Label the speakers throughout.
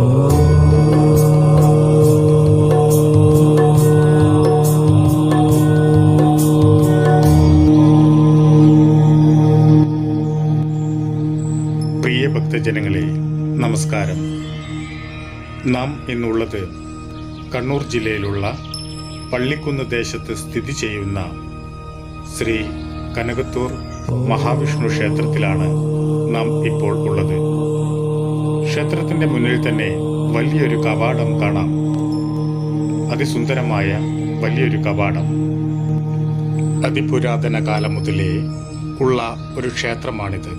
Speaker 1: പ്രിയ ഭക്തജനങ്ങളെ, നമസ്കാരം. നാം ഇന്നുള്ളത് കണ്ണൂർ ജില്ലയിലുള്ള പള്ളിക്കുന്ന് ദേശത്ത് സ്ഥിതി ചെയ്യുന്ന ശ്രീ കനകത്തൂർ മഹാവിഷ്ണു ക്ഷേത്രത്തിലാണ് നാം ഇപ്പോൾ ഉള്ളത്. ക്ഷേത്രത്തിന്റെ മുന്നിൽ തന്നെ വലിയൊരു കവാടം കാണാം. അതിസുന്ദരമായ വലിയൊരു കവാടം. അതിപുരാതന കാലം മുതലേ ഉള്ള ഒരു ക്ഷേത്രമാണിത്.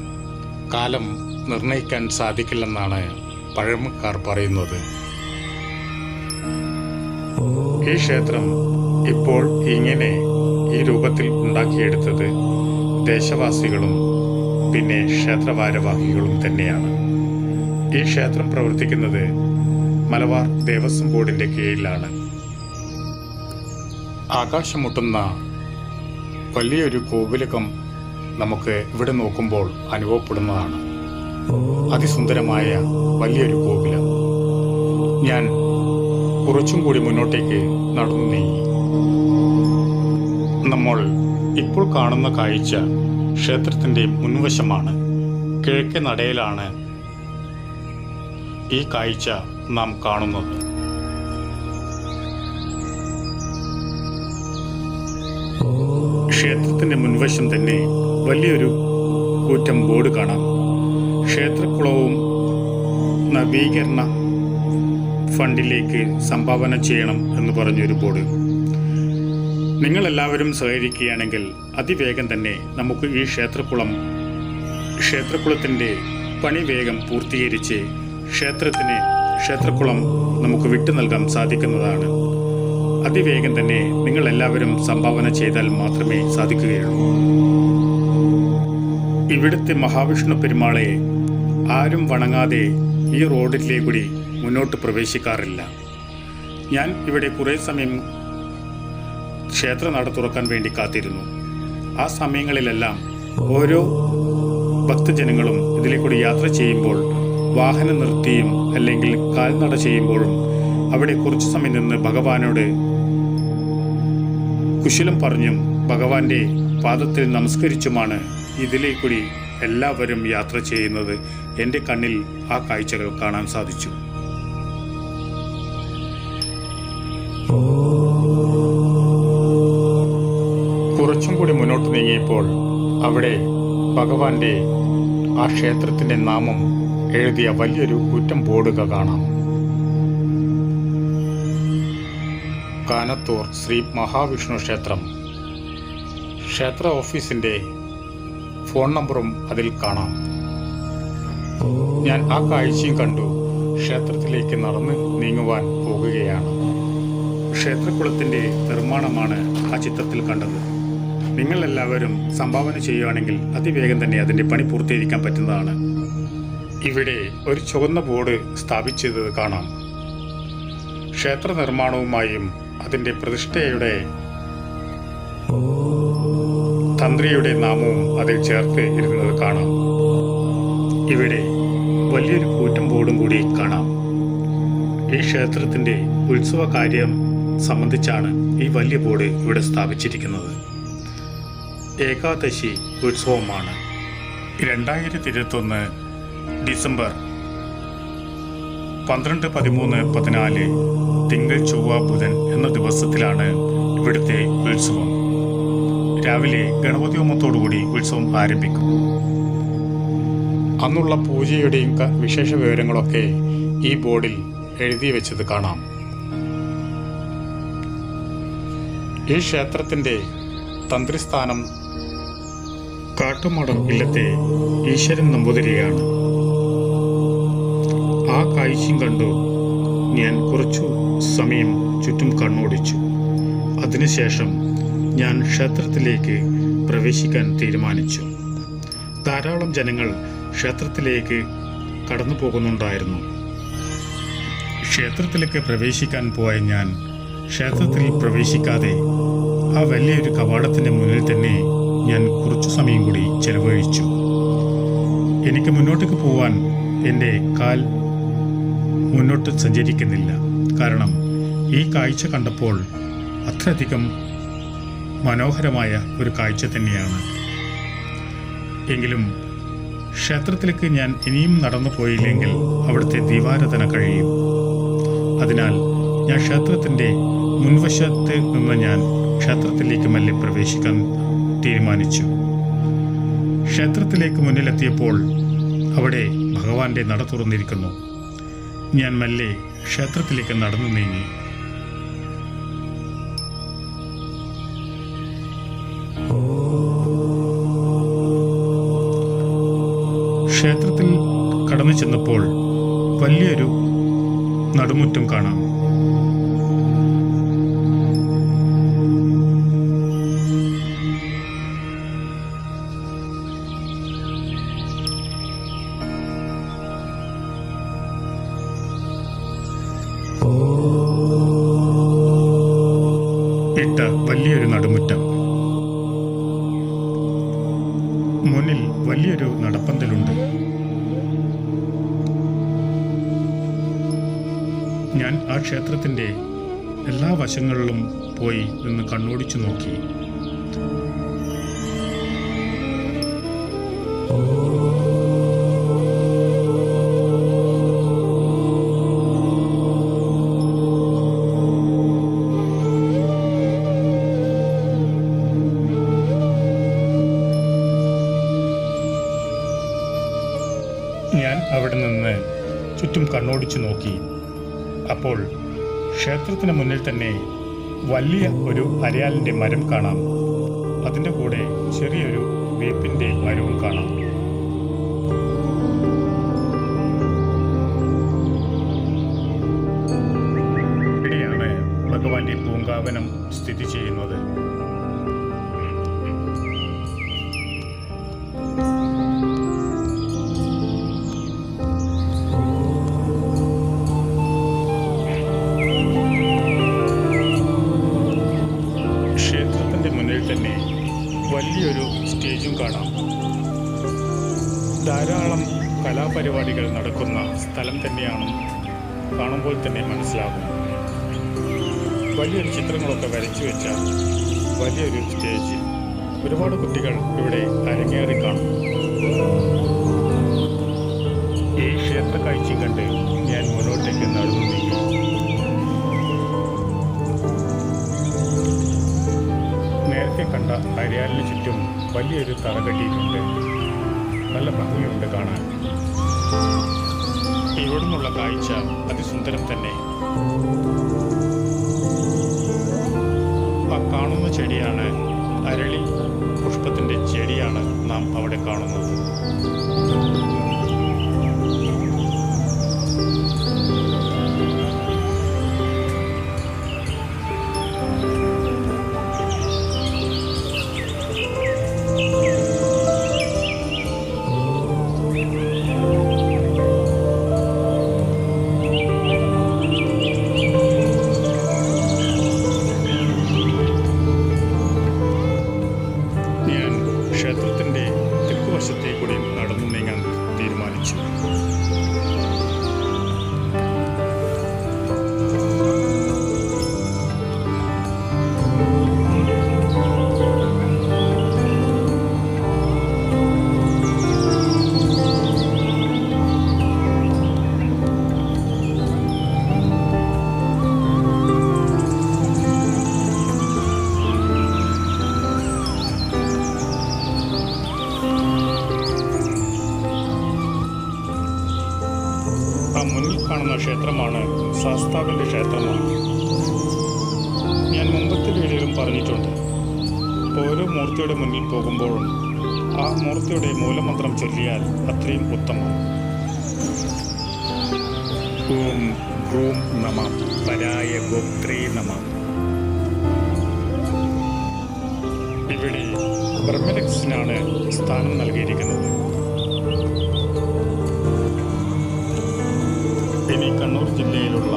Speaker 1: കാലം നിർണയിക്കാൻ സാധിക്കില്ലെന്നാണ് പഴമക്കാർ പറയുന്നത്. ഈ ക്ഷേത്രം ഇപ്പോൾ ഇങ്ങനെ ഈ രൂപത്തിൽ ഉണ്ടാക്കിയെടുത്തത് ദേശവാസികളും പിന്നെ ക്ഷേത്രഭാരവാഹികളും തന്നെയാണ്. ഈ ക്ഷേത്രം പ്രവർത്തിക്കുന്നത് മലബാർ ദേവസ്വം ബോർഡിന്റെ കീഴിലാണ്. ആകാശമുട്ടുന്ന വലിയൊരു കോവിലകം നമുക്ക് ഇവിടെ നോക്കുമ്പോൾ അനുഭവപ്പെടുന്നതാണ്. അതിസുന്ദരമായ വലിയൊരു കോവിലം. ഞാൻ കുറച്ചും കൂടി മുന്നോട്ടേക്ക് നടന്നു നീങ്ങി. നമ്മൾ ഇപ്പോൾ കാണുന്ന കാഴ്ച ക്ഷേത്രത്തിന്റെ മുൻവശമാണ്. കിഴക്കേ നടയിലാണ് ഈ കാഴ്ച നാം കാണുന്നത്. ക്ഷേത്രത്തിന്റെ മുൻവശം തന്നെ വലിയൊരു കൂറ്റം ബോർഡ് കാണാം. ക്ഷേത്രക്കുളവും നവീകരണ ഫണ്ടിലേക്ക് സംഭാവന ചെയ്യണം എന്ന് പറഞ്ഞൊരു ബോർഡ്. നിങ്ങളെല്ലാവരും സഹകരിക്കുകയാണെങ്കിൽ അതിവേഗം തന്നെ നമുക്ക് ഈ ക്ഷേത്രക്കുളത്തിൻ്റെ പണി വേഗം പൂർത്തീകരിച്ച് ക്ഷേത്രക്കുളം നമുക്ക് വിട്ടു നൽകാൻ സാധിക്കുന്നതാണ്. അതിവേഗം തന്നെ നിങ്ങളെല്ലാവരും സംഭാവന ചെയ്താൽ മാത്രമേ സാധിക്കുകയുള്ളൂ. ഇവിടുത്തെ മഹാവിഷ്ണു പെരുമാളെ ആരും വണങ്ങാതെ ഈ റോഡിലെ കൂടി മുന്നോട്ട് പ്രവേശിക്കാറില്ല. ഞാൻ ഇവിടെ കുറേ സമയം ക്ഷേത്ര നട തുറക്കാൻ വേണ്ടി കാത്തിരുന്നു. ആ സമയങ്ങളിലെല്ലാം ഓരോ ഭക്തജനങ്ങളും ഇതിലെ കൂടി യാത്ര ചെയ്യുമ്പോൾ വാഹനം നിർത്തിയും അല്ലെങ്കിൽ കാൽനട ചെയ്യുമ്പോഴും അവിടെ കുറച്ചു സമയം നിന്ന് ഭഗവാനോട് കുശലം പറഞ്ഞും ഭഗവാന്റെ പാദത്തിൽ നമസ്കരിച്ചുമാണ് ഇതിലെ കൂടി എല്ലാവരും യാത്ര ചെയ്യുന്നത്. എൻ്റെ കണ്ണിൽ ആ കാഴ്ചകൾ കാണാൻ സാധിച്ചു. കുറച്ചും കൂടി മുന്നോട്ട് നീങ്ങിയപ്പോൾ അവിടെ ഭഗവാന്റെ ആ ക്ഷേത്രത്തിന്റെ നാമം എഴുതിയ വലിയൊരു കൂറ്റം ബോർഡ് കാണാം. കാനത്തൂർ ശ്രീ മഹാവിഷ്ണു ക്ഷേത്രം. ക്ഷേത്ര ഓഫീസിന്റെ ഫോൺ നമ്പറും അതിൽ കാണാം. ഞാൻ ആ കാഴ്ചയും കണ്ടു ക്ഷേത്രത്തിലേക്ക് നടന്ന് നീങ്ങുവാൻ പോകുകയാണ്. ക്ഷേത്രക്കുളത്തിന്റെ നിർമ്മാണമാണ് ആ ചിത്രത്തിൽ കണ്ടത്. നിങ്ങളെല്ലാവരും സംഭാവന ചെയ്യുകയാണെങ്കിൽ അതിവേഗം തന്നെ അതിന്റെ പണി പൂർത്തീകരിക്കാൻ പറ്റുന്നതാണ്. ഇവിടെ ഒരു ചുവന്ന ബോർഡ് സ്ഥാപിച്ചത് കാണാം. ക്ഷേത്ര നിർമ്മാണവുമായും അതിന്റെ പ്രതിഷ്ഠയുടെ തന്ത്രിയുടെ നാമവും അതിൽ ചേർത്ത് ഇരുന്നത് കാണാം. ഇവിടെ വലിയൊരു കൂറ്റം ബോർഡും കൂടി കാണാം. ഈ ക്ഷേത്രത്തിന്റെ ഉത്സവ കാര്യം സംബന്ധിച്ചാണ് ഈ വലിയ ബോർഡ് ഇവിടെ സ്ഥാപിച്ചിരിക്കുന്നത്. ഏകാദശി ഉത്സവമാണ്. 2021 ഡിസംബർ 12, 13, 14 തിങ്കൾ, ചൊവ്വ, ബുധൻ എന്ന ദിവസത്തിലാണ് ഇവിടുത്തെ ഉത്സവം. രാവിലെ ഗണപതി ഹോമത്തോടുകൂടി ഉത്സവം ആരംഭിക്കും. അന്നുള്ള പൂജയുടെയും വിശേഷ വിവരങ്ങളൊക്കെ ഈ ബോർഡിൽ എഴുതി വെച്ചത് കാണാം. ഈ ക്ഷേത്രത്തിന്റെ തന്ത്രിസ്ഥാനം കാട്ടുമടം ഇല്ലത്തെ ഈശ്വരൻ നമ്പൂതിരിയാണ്. ആ കാഴ്ചയും കണ്ടു ഞാൻ കുറച്ചു സമയം ചുറ്റും കണ്ണോടിച്ചു. അതിനുശേഷം ഞാൻ ക്ഷേത്രത്തിലേക്ക് പ്രവേശിക്കാൻ തീരുമാനിച്ചു. ധാരാളം ജനങ്ങൾ ക്ഷേത്രത്തിലേക്ക് കടന്നു പോകുന്നുണ്ടായിരുന്നു. ക്ഷേത്രത്തിലേക്ക് പ്രവേശിക്കാൻ പോയ ഞാൻ ക്ഷേത്രത്തിൽ പ്രവേശിക്കാതെ ആ വലിയൊരു കവാടത്തിന്റെ മുന്നിൽ തന്നെ ഞാൻ കുറച്ചു സമയം കൂടി ചെലവഴിച്ചു. എനിക്ക് മുന്നോട്ടേക്ക് പോവാൻ എൻ്റെ കാൽ മുന്നോട്ട് സഞ്ചരിക്കുന്നില്ല. കാരണം ഈ കാഴ്ച കണ്ടപ്പോൾ അത്രയധികം മനോഹരമായ ഒരു കാഴ്ച തന്നെയാണ്. എങ്കിലും ക്ഷേത്രത്തിലേക്ക് ഞാൻ ഇനിയും നടന്നു പോയില്ലെങ്കിൽ അവിടുത്തെ ദീപാരാധന കഴിയും. അതിനാൽ ഞാൻ ക്ഷേത്രത്തിൻ്റെ മുൻവശത്ത് നിന്ന് ഞാൻ ക്ഷേത്രത്തിലേക്ക് മെല്ലെ പ്രവേശിക്കാൻ തീരുമാനിച്ചു. ക്ഷേത്രത്തിലേക്ക് മുന്നിലെത്തിയപ്പോൾ അവിടെ ഭഗവാന്റെ നട തുറന്നിരിക്കുന്നു. ഞാൻ മെല്ലെ ക്ഷേത്രത്തിലേക്ക് നടന്നു നീങ്ങി. ക്ഷേത്രത്തിൽ കടന്നു ചെന്നപ്പോൾ വലിയൊരു നടുമുറ്റം കാണാം. ഇട്ട വലിയൊരു നടുമുറ്റം, മുന്നിൽ വലിയൊരു നടപ്പന്തലുണ്ട്. ഞാൻ ആ ക്ഷേത്രത്തിൻ്റെ എല്ലാ വശങ്ങളിലും പോയി നിന്ന് കണ്ണോടിച്ചു നോക്കി. ഞാൻ അവിടെ നിന്ന് ചുറ്റും കണ്ണോടിച്ചു നോക്കി. അപ്പോൾ ക്ഷേത്രത്തിന് മുന്നിൽ തന്നെ വലിയ ഒരു അരയാലിൻ്റെ മരം കാണാം. അതിൻ്റെ കൂടെ ചെറിയൊരു വേപ്പിൻ്റെ മരവും കാണാം. ഇവിടെയാണ് ഭഗവാന്റെ പൂങ്കാവനം സ്ഥിതി ചെയ്യുന്നത്. തന്നെ വലിയൊരു സ്റ്റേജും കാണാം. ധാരാളം കലാപരിപാടികൾ നടക്കുന്ന സ്ഥലം തന്നെയാണ് കാണുമ്പോൾ തന്നെ മനസ്സിലാകും. വലിയൊരു ചിത്രങ്ങളൊക്കെ വരച്ചു വെച്ച വലിയൊരു സ്റ്റേജ്. ഒരുപാട് കുട്ടികൾ ഇവിടെ അരങ്ങേറി കാണും. ഈ ക്ഷേത്ര കാഴ്ചയും കണ്ട് ഞാൻ മുന്നോട്ടേക്ക് നടന്നു നീങ്ങി. നേരത്തെ കണ്ട അരയാലിന് ചുറ്റും വലിയൊരു തറ കെട്ടിയിട്ടുണ്ട്. നല്ല ഭംഗിയുണ്ട് കാണാൻ. ഇവിടെ നിന്നുള്ള കാഴ്ച അതിസുന്ദരം തന്നെ. ആ കാണുന്ന ചെടിയാണ് അരളി പുഷ്പത്തിൻ്റെ ചെടിയാണ് നാം അവിടെ കാണുന്നത്. ക്ഷേത്രത്തിൻ്റെ തെക്കുവശത്തെ കൂടി നടന്നു നീങ്ങാൻ തീരുമാനിച്ചു. മുന്നിൽ കാണുന്ന ക്ഷേത്രമാണ് ശാസ്താവിൻ്റെ ക്ഷേത്രമാണ്. ഞാൻ മുമ്പത്തെ വീഡിയോയിലും പറഞ്ഞിട്ടുണ്ട്, ഓരോ മൂർത്തിയുടെ മുന്നിൽ പോകുമ്പോഴും ആ മൂർത്തിയുടെ മൂലമന്ത്രം ചൊല്ലിയാൽ അത്രയും ഉത്തമം. ഓം ഹ്രൂം നമഃ പരായ ഗോത്രേ നമഃ. ഇവിടെ ബ്രഹ്മരക്ഷസിനാണ് സ്ഥാനം നൽകിയിരിക്കുന്നത്. ഇനി കണ്ണൂർ ജില്ലയിലുള്ള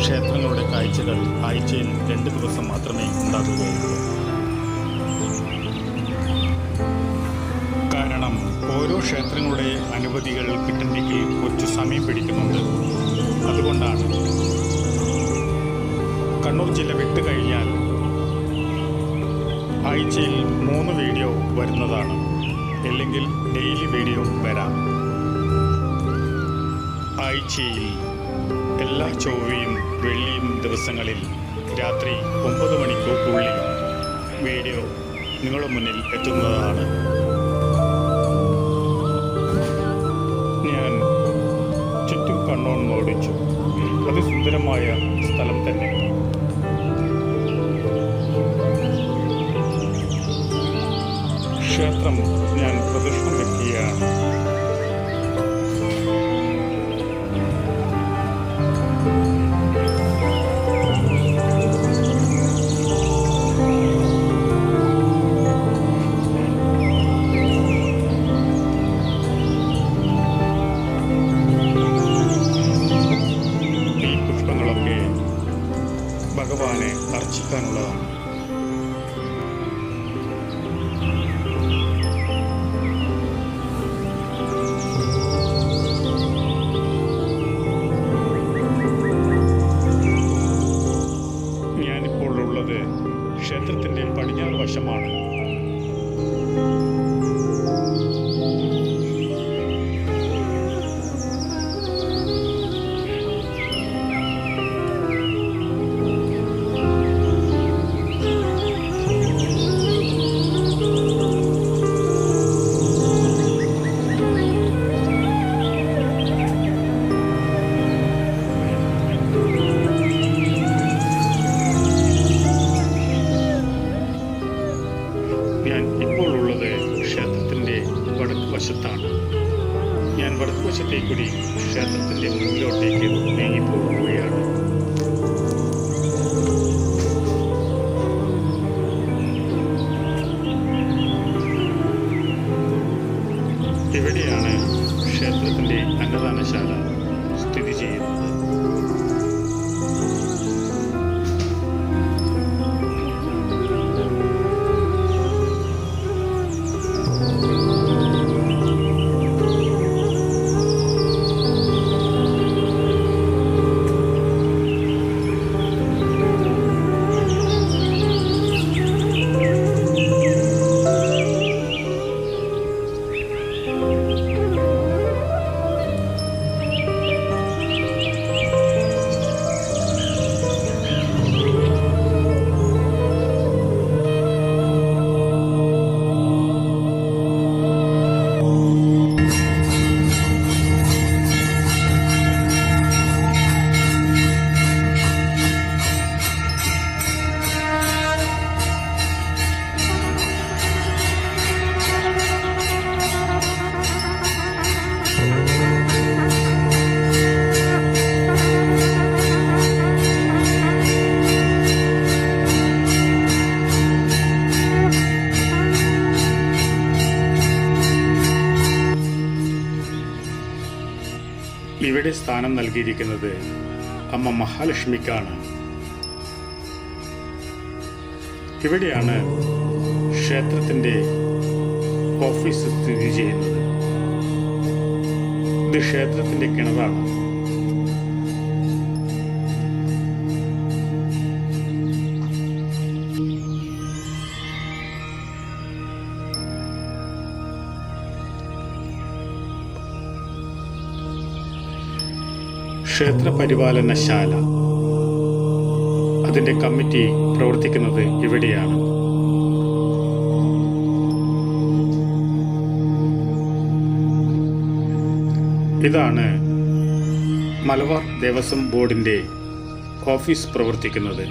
Speaker 1: ക്ഷേത്രങ്ങളുടെ കാഴ്ചകൾ ആഴ്ചയിൽ 2 ദിവസം മാത്രമേ ഉണ്ടാകുകയുള്ളൂ. കാരണം ഓരോ ക്ഷേത്രങ്ങളുടെ അനുമതികൾ കിട്ടണമെങ്കിൽ കുറച്ച് സമയം പിടിക്കുന്നുണ്ട്. അതുകൊണ്ടാണ് കണ്ണൂർ ജില്ല വിട്ടു കഴിഞ്ഞാൽ ആഴ്ചയിൽ 3 വീഡിയോ വരുന്നതാണ്, അല്ലെങ്കിൽ ഡെയിലി വീഡിയോ വരാം. ആഴ്ചയിൽ എല്ലാ ചൊവ്വയും വെള്ളിയും ദിവസങ്ങളിൽ രാത്രി 9 മണിക്കുള്ളിൽ വീഡിയോ നിങ്ങളുടെ മുന്നിൽ എത്തുന്നതാണ്. ഞാൻ ചുറ്റും കണ്ണോൺ ഓടിച്ചു. അതിസുന്ദരമായ സ്ഥലം തന്നെ. ക്ഷേത്രം ഞാൻ പ്രദക്ഷിണം വെക്കുകയാണ്. ഈ പുഷ്പങ്ങളൊക്കെ ഭഗവാനെ അർച്ചിക്കാനുള്ളതാണ്. ക്ഷേത്രത്തിൻ്റെ പടിഞ്ഞാറ് വശമാണ്. ഞാൻ ഇപ്പോൾ ഉള്ളത് ക്ഷേത്രത്തിൻ്റെ വടക്ക് വശത്താണ്. ഞാൻ വടക്ക് വശത്തേക്കൂടി ക്ഷേത്രത്തിൻ്റെ മുന്നിലോട്ടേക്ക് നീങ്ങിപ്പോവുകയാണ്. ഇവിടെയാണ് ക്ഷേത്രത്തിൻ്റെ അന്നദാനശാല സ്ഥിതി ചെയ്യുന്നത്. ഇവിടെ സ്ഥാനം നൽകിയിരിക്കുന്നത് അമ്മ മഹാലക്ഷ്മിക്കാണ്. ഇവിടെയാണ് ക്ഷേത്രത്തിൻ്റെ ഓഫീസ് സ്ഥിതി ചെയ്യുന്നത്. ഇത് ക്ഷേത്രത്തിൻ്റെ കിണറാണ്. ക്ഷേത്ര പരിപാലനശാല, അതിൻ്റെ കമ്മിറ്റി പ്രവർത്തിക്കുന്നത് ഇവിടെയാണ്. ഇതാണ് മലബാർ ദേവസ്വം ബോർഡിൻ്റെ ഓഫീസ് പ്രവർത്തിക്കുന്നത്.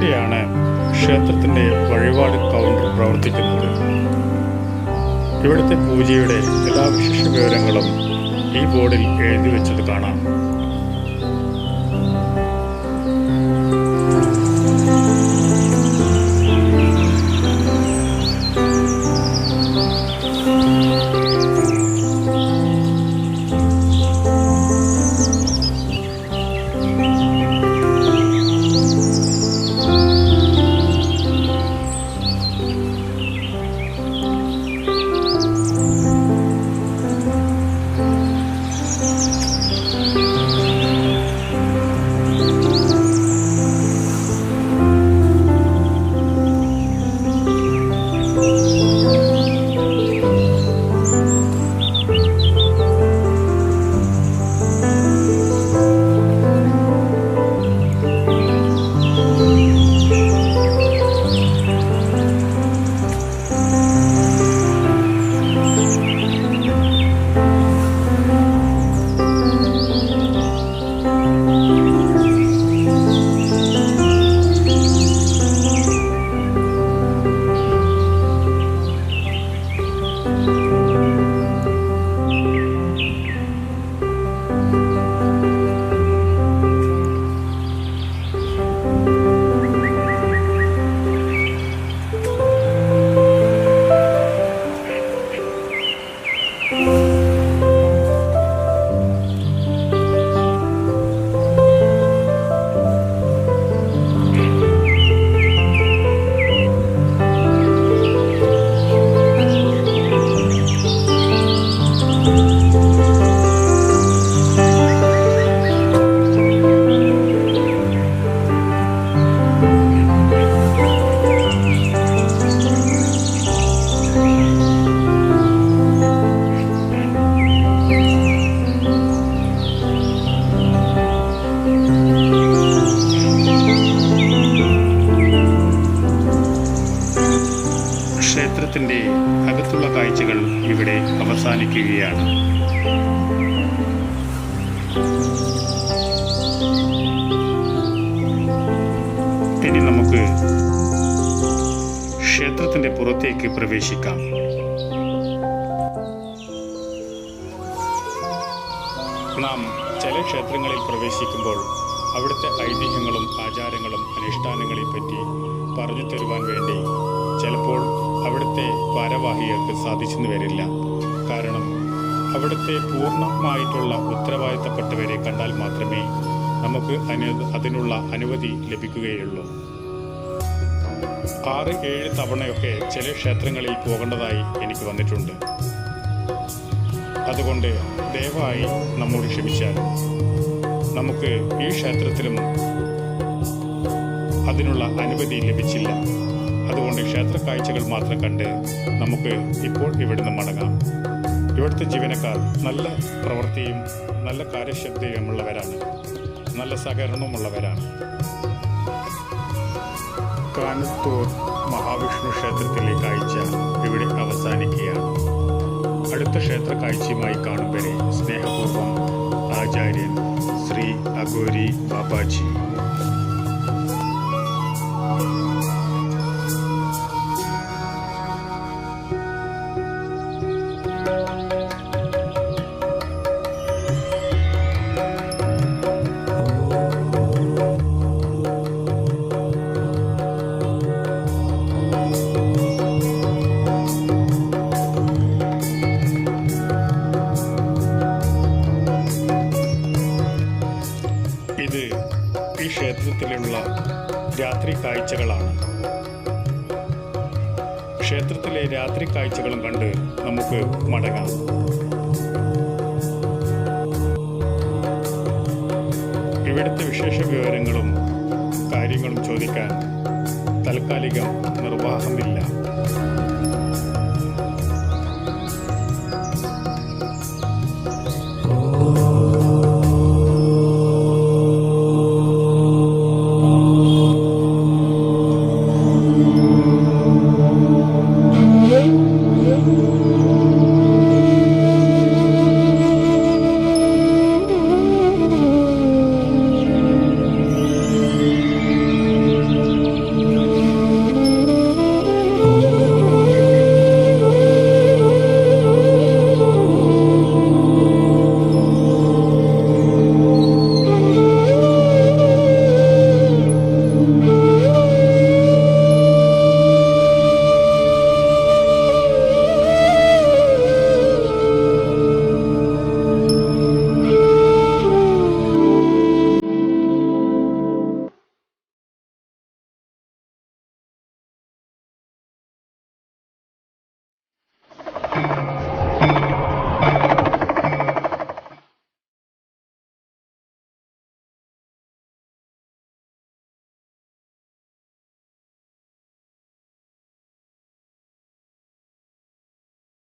Speaker 1: ഇവിടെയാണ് ക്ഷേത്രത്തിൻ്റെ വഴിപാട് കൗണ്ടർ പ്രവർത്തിക്കുന്നത്. ഇവിടുത്തെ പൂജയുടെ എല്ലാ വിശേഷ വിവരങ്ങളും ഈ ബോർഡിൽ എഴുതി വെച്ചത് കാണാം. ക്ഷേത്രത്തിൻ്റെ അകത്തുള്ള കാഴ്ചകൾ ഇവിടെ അവസാനിക്കുകയാണ്. ഇനി നമുക്ക് ക്ഷേത്രത്തിൻ്റെ പുറത്തേക്ക് പ്രവേശിക്കാം. നാം ചില ക്ഷേത്രങ്ങളിൽ പ്രവേശിക്കുമ്പോൾ അവിടുത്തെ ഐതിഹ്യങ്ങളും ആചാരങ്ങളും അനുഷ്ഠാനങ്ങളെ പറ്റി പറഞ്ഞു തരുവാൻ വേണ്ടി ചിലപ്പോൾ അവിടുത്തെ ഭാരവാഹികൾക്ക് സാധിച്ചെന്ന് വരില്ല. കാരണം അവിടുത്തെ പൂർണ്ണമായിട്ടുള്ള ഉത്തരവാദിത്തപ്പെട്ടവരെ കണ്ടാൽ മാത്രമേ നമുക്ക് അതിനുള്ള അനുമതി ലഭിക്കുകയുള്ളൂ. 6-7 തവണയൊക്കെ ചില ക്ഷേത്രങ്ങളിൽ പോകേണ്ടതായി എനിക്ക് വന്നിട്ടുണ്ട്. അതുകൊണ്ട് ദയവായി നമ്മോട് ക്ഷമിച്ചാൽ നമുക്ക് ഈ ക്ഷേത്രത്തിലും അതിനുള്ള അനുമതി ലഭിച്ചില്ല. അതുകൊണ്ട് ക്ഷേത്ര കാഴ്ചകൾ മാത്രം കണ്ട് നമുക്ക് ഇപ്പോൾ ഇവിടുന്ന് മടങ്ങാം. ഇവിടുത്തെ ജീവനക്കാർ നല്ല പ്രവൃത്തിയും നല്ല കാര്യക്ഷമതയുമുള്ളവരാണ്, നല്ല സഹകരണവുമുള്ളവരാണ്. കാനത്തൂർ മഹാവിഷ്ണു ക്ഷേത്രത്തിലെ കാഴ്ച ഇവിടെ അവസാനിക്കുകയാണ്. അടുത്ത ക്ഷേത്ര കാഴ്ചയുമായി കാണും വരെ സ്നേഹപൂർവ്വം ആചാര്യൻ ശ്രീ അഘോരി ബാബാജി. ഈ ക്ഷേത്രത്തിലുള്ള രാത്രി കാഴ്ചകളാണ്. ക്ഷേത്രത്തിലെ രാത്രി കാഴ്ചകളും കണ്ട് നമുക്ക് മടങ്ങാം. ഇവിടുത്തെ വിശേഷ വിവരങ്ങളും കാര്യങ്ങളും ചോദിക്കാൻ താൽക്കാലികം നിർവാഹമില്ല.